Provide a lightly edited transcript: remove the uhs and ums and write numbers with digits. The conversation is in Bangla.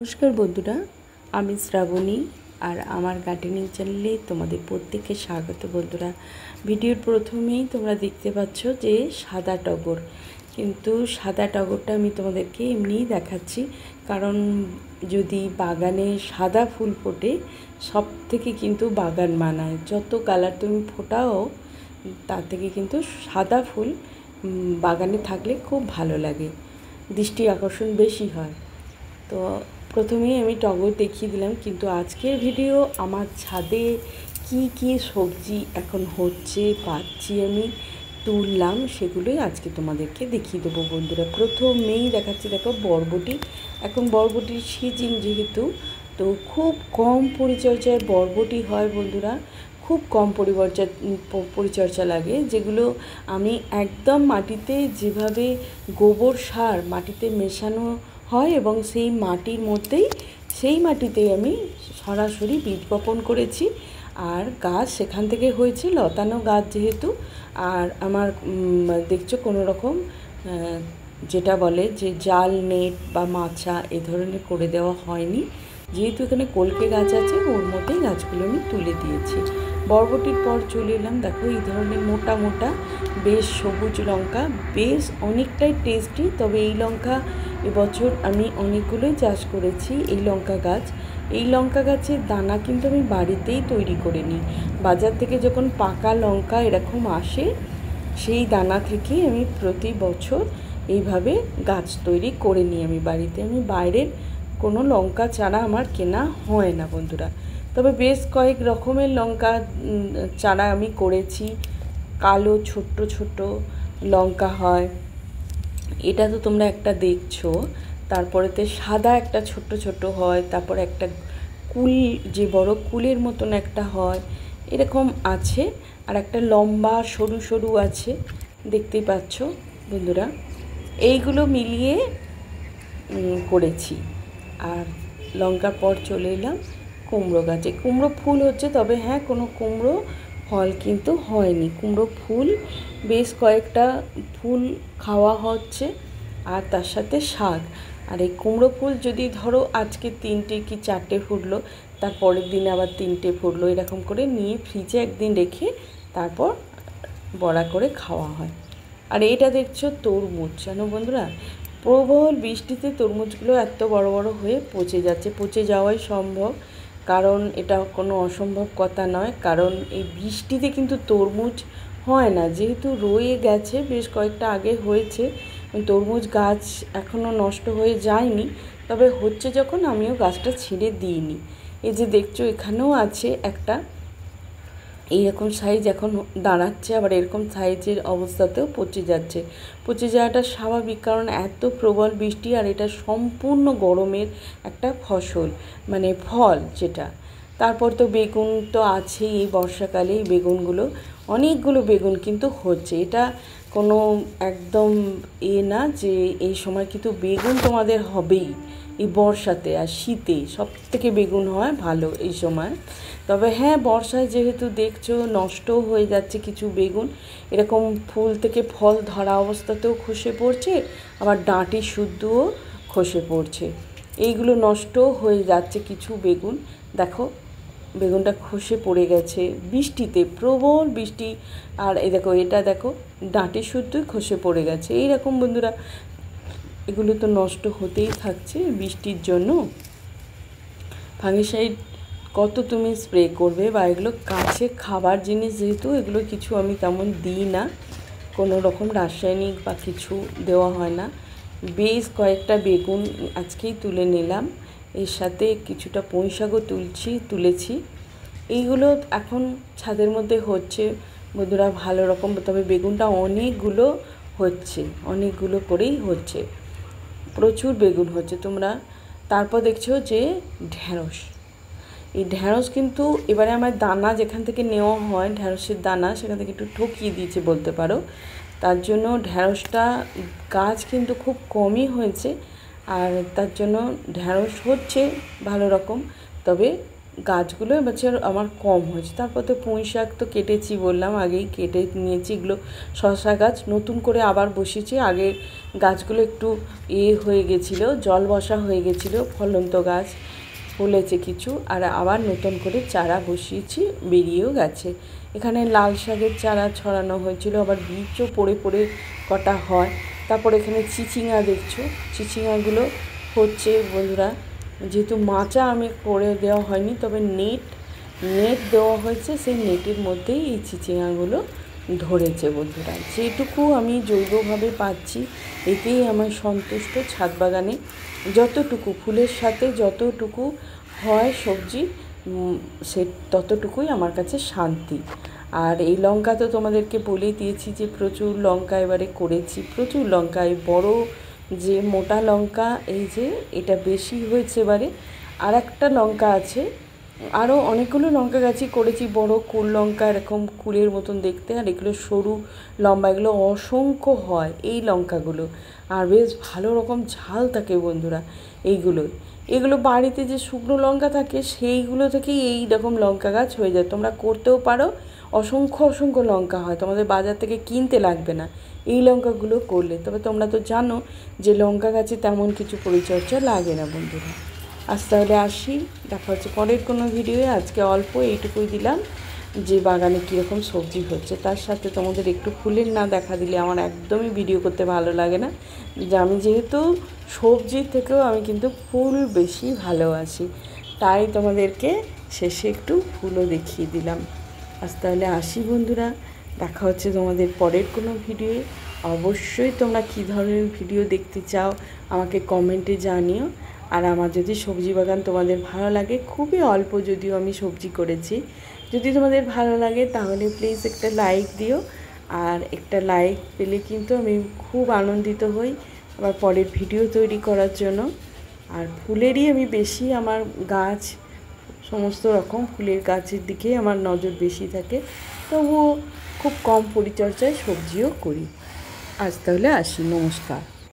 নমস্কার বন্ধুরা, আমি শ্রাবণী আর আমার গার্ডেনিং চ্যানেলে তোমাদের প্রত্যেককে স্বাগত। বন্ধুরা, ভিডিওর প্রথমেই তোমরা দেখতে পাচ্ছ যে সাদা টগর, কিন্তু সাদা টগরটা আমি তোমাদেরকে এমনিই দেখাচ্ছি, কারণ যদি বাগানে সাদা ফুল ফোটে সব থেকে কিন্তু বাগান মানায়। যত কালার তুমি ফোটাও তার থেকে কিন্তু সাদা ফুল বাগানে থাকলে খুব ভালো লাগে, দৃষ্টি আকর্ষণ বেশি হয়। তো প্রথমেই আমি টগর দেখিয়ে দিলাম, কিন্তু আজকের ভিডিও আমার ছাদে কি কি সবজি এখন হচ্ছে পাচ্ছি আমি তুললাম সেগুলোই আজকে তোমাদেরকে দেখিয়ে দেবো। বন্ধুরা, প্রথমেই দেখাচ্ছি, দেখো বরবটি। এখন বরবটির সিজন যেহেতু, তো খুব কম পরিচর্যায় বরবটি হয় বন্ধুরা, খুব কম পরিচর্যা লাগে। যেগুলো আমি একদম মাটিতে যেভাবে গোবর সার মাটিতে মেশানো হয় এবং সেই মাটির মধ্যেই সেই মাটিতেই আমি সরাসরি বীজ বপন করেছি, আর গাছ সেখান থেকে হয়েছে, লতানো গাছ যেহেতু। আর আমার দেখছো কোনো রকম যেটা বলে যে জাল নেট বা মাচা এ ধরনের করে দেওয়া হয়নি, যেহেতু এখানে কলকে গাছ আছে ওর মধ্যেই গাছগুলো আমি তুলে দিয়েছি। বরবটির পর চলে এলাম, দেখো এই ধরনের মোটা মোটা বেশ সবুজ লঙ্কা, বেশ অনেকটাই টেস্টি। তবে এই লঙ্কা এবছর আমি অনেকগুলোই চাষ করেছি। এই লঙ্কা গাছ, এই লঙ্কা গাছের দানা কিন্তু আমি বাড়িতেই তৈরি করে নিই। বাজার থেকে যখন পাকা লঙ্কা এরকম আসে, সেই দানা থেকে আমি প্রতি বছর এইভাবে গাছ তৈরি করে নিই আমি বাড়িতে। আমি বাইরের কোনো লঙ্কা চারা আমার কেনা হয় না বন্ধুরা। তবে বেশ কয়েক রকমের লঙ্কা চারা আমি করেছি। কালো ছোট্ট ছোট্ট লঙ্কা হয়, এটা তো তোমরা একটা দেখছো। তারপরেতে সাদা একটা ছোট্ট ছোট হয়, তারপর একটা কুল, যে বড় কুলের মতন একটা হয়, এরকম আছে। আর একটা লম্বা সরু সরু আছে, দেখতেই পাচ্ছ বন্ধুরা। এইগুলো মিলিয়ে করেছি। আর লঙ্কার পর চলে এলাম কুমড়ো গাছে। কুমড়ো ফুল হচ্ছে, তবে হ্যাঁ, কোনো কুমড়ো ফল কিন্তু হয়নি। কুমড়ো ফুল বেশ কয়েকটা ফুল খাওয়া হচ্ছে, আর তার সাথে শাক। আর এই কুমড়ো ফুল যদি ধরো আজকে 3টে কি 4টে ফুটলো, তার পরের দিনে আবার 3টে ফুটলো, এরকম করে নিয়ে ফ্রিজে একদিন রেখে তারপর বড়া করে খাওয়া হয়। আর এটা দেখছো তরমুজ, জানো বন্ধুরা, প্রবল বৃষ্টিতে তরমুজগুলো এত বড় বড় হয়ে পচে যাচ্ছে। পচে যাওয়াই সম্ভব, কারণ এটা কোনো অসম্ভব কথা নয়, কারণ এই বৃষ্টিতে কিন্তু তরমুজ হয় না। যেহেতু রয়ে গেছে, বেশ কয়েকটা আগে হয়েছে, তরমুজ গাছ এখনও নষ্ট হয়ে যায়নি, তবে হচ্ছে যখন আমিও গাছটা ছেড়ে দিইনি। এই যে দেখছো এখানেও আছে একটা, এইরকম সাইজ এখন দাঁড়াচ্ছে, আবার এরকম সাইজের অবস্থাতেও পচে যাচ্ছে। পচে যাওয়াটা স্বাভাবিক, কারণ এত প্রবল বৃষ্টি, আর এটা সম্পূর্ণ গরমের একটা ফসল, মানে ফল যেটা। তারপর তো বেগুন তো আছেই, এই বর্ষাকালে এই বেগুনগুলো, অনেকগুলো বেগুন কিন্তু হচ্ছে। এটা কোনো একদম না যে এই সময় কিন্তু বেগুন তোমাদের হবেই। এই বর্ষাতে আর শীতে সব থেকে বেগুন হয় ভালো এই সময়। তবে হ্যাঁ, বর্ষায় যেহেতু দেখছো নষ্টও হয়ে যাচ্ছে কিছু বেগুন, এরকম ফুল থেকে ফল ধরা অবস্থাতেও খসে পড়ছে, আবার ডাঁটি শুদ্ধও খসে পড়ছে। এইগুলো নষ্টও হয়ে যাচ্ছে কিছু বেগুন। দেখো বেগুনটা খসে পড়ে গেছে বৃষ্টিতে, প্রবল বৃষ্টি। আর এই দেখো, এটা দেখো ডাঁটি শুদ্ধই খসে পড়ে গেছে। এইরকম বন্ধুরা, এগুলো তো নষ্ট হতেই থাকছে বৃষ্টির জন্য। ফাঙ্গিসাইড কত তুমি স্প্রে করবে, বা এগুলো কাছে খাবার জিনিস যেহেতু, এগুলো কিছু আমি তেমন দিই না, কোনো রকম রাসায়নিক বা কিছু দেওয়া হয় না। বেশ কয়েকটা বেগুন আজকেই তুলে নিলাম, এর সাথে কিছুটা পুঁই শাকও তুলেছি। এইগুলো এখন ছাদের মধ্যে হচ্ছে বন্ধুরা ভালো রকম। তবে বেগুনটা অনেকগুলো হচ্ছে, অনেকগুলো করেই হচ্ছে, প্রচুর বেগুন হচ্ছে তোমরা। তারপর দেখছো যে ঢ্যাঁড়স, এই ঢ্যাঁড়স কিন্তু এবারে আমার দানা যেখান থেকে নেওয়া হয়, ঢ্যাঁড়সের দানা সেখান থেকে একটু ঠকিয়ে দিয়েছে বলতে পারো। তার জন্য ঢ্যাঁড়সটা গাছ কিন্তু খুব কমই হয়েছে, আর তার জন্য ঢ্যাঁড়স হচ্ছে ভালো রকম, তবে গাছগুলো এবছর আমার কম হয়েছে। তারপর তো পুঁই শাক তো কেটেছি, বললাম আগেই কেটে নিয়েছি। এগুলো শসা গাছ নতুন করে আবার বসিয়েছি। আগের গাছগুলো একটু হয়ে গেছিলো, জল বসা হয়ে গেছিলো, ফলন্ত গাছ ফলেছে কিছু, আর আবার নতুন করে চারা বসিয়েছি, বেরিয়েও গেছে। এখানে লাল শাকের চারা ছড়ানো হয়েছিল, আবার বীজও পড়ে পড়ে কটা হয়। তারপর এখানে চিচিঙা দেখছো, চিচিঙাগুলো হচ্ছে বন্ধুরা। যেহেতু মাচা আমি করে দেওয়া হয়নি, তবে নেট দেওয়া হয়েছে, সেই নেটের মধ্যেই এই চিচিঙাগুলো ধরেছে বন্ধুরা। যেটুকু আমি জৈবভাবে পাচ্ছি এতেই আমার সন্তুষ্ট। ছাদ বাগানে যতটুকু ফুলের সাথে যতটুকু হয় সবজি, সে ততটুকুই আমার কাছে শান্তি। আর এই লঙ্কা তো তোমাদেরকে বলেই দিয়েছি যে প্রচুর লঙ্কা এবারে করেছি, প্রচুর লঙ্কা। এই বড় যে মোটা লঙ্কা, এই যে এটা বেশি হয়েছে এবারে। আর একটা লঙ্কা আছে, আরও অনেকগুলো লঙ্কা গাছই করেছি, বড় কুল লঙ্কা, এরকম কুলের মতন দেখতে, আর এগুলো সরু লম্বা, এগুলো অসংখ্য হয় এই লঙ্কাগুলো, আর বেশ ভালো রকম ঝাল থাকে বন্ধুরা। এগুলো বাড়িতে যে শুকনো লঙ্কা থাকে সেইগুলো থেকেই এই রকম লঙ্কা গাছ হয়ে যায়। তোমরা করতেও পারো, অসংখ্য লঙ্কা হয়, তোমাদের বাজার থেকে কিনতে লাগবে না এই লঙ্কাগুলো করলে। তবে তোমরা তো জানো যে লঙ্কা গাছে তেমন কিছু পরিচর্যা লাগে না বন্ধুরা। আজ তাহলে আসি, দেখা হচ্ছে পরের কোনো ভিডিওয়ে। আজকে অল্প এইটুকুই দিলাম যে বাগানে কীরকম সবজি হচ্ছে, তার সাথে তোমাদের একটু ফুলের না দেখা দিলে আমার একদমই ভিডিও করতে ভালো লাগে না। যে আমি যেহেতু সবজির থেকেও আমি কিন্তু ফুল বেশি ভালোবাসি, তাই তোমাদেরকে শেষে একটু ফুলও দেখিয়ে দিলাম। আজ তাহলে আসি বন্ধুরা, দেখা হচ্ছে তোমাদের পরের কোনো ভিডিওয়ে। অবশ্যই তোমরা কী ধরনের ভিডিও দেখতে চাও আমাকে কমেন্টে জানিও। আর আমার যদি সবজি বাগান তোমাদের ভালো লাগে, খুবই অল্প যদিও আমি সবজি করেছি, যদি তোমাদের ভালো লাগে তাহলে প্লিজ একটা লাইক দিও। আর একটা লাইক পেলে কিন্তু আমি খুব আনন্দিত হই আবার পরের ভিডিও তৈরি করার জন্য। আর ফুলেরই আমি বেশি, আমার গাছ সমস্ত রকম ফুলের গাছের দিকেই আমার নজর বেশি থাকে, তবুও খুব কম পরিচর্যায় সবজিও করি। আজ তাহলে আসি, নমস্কার।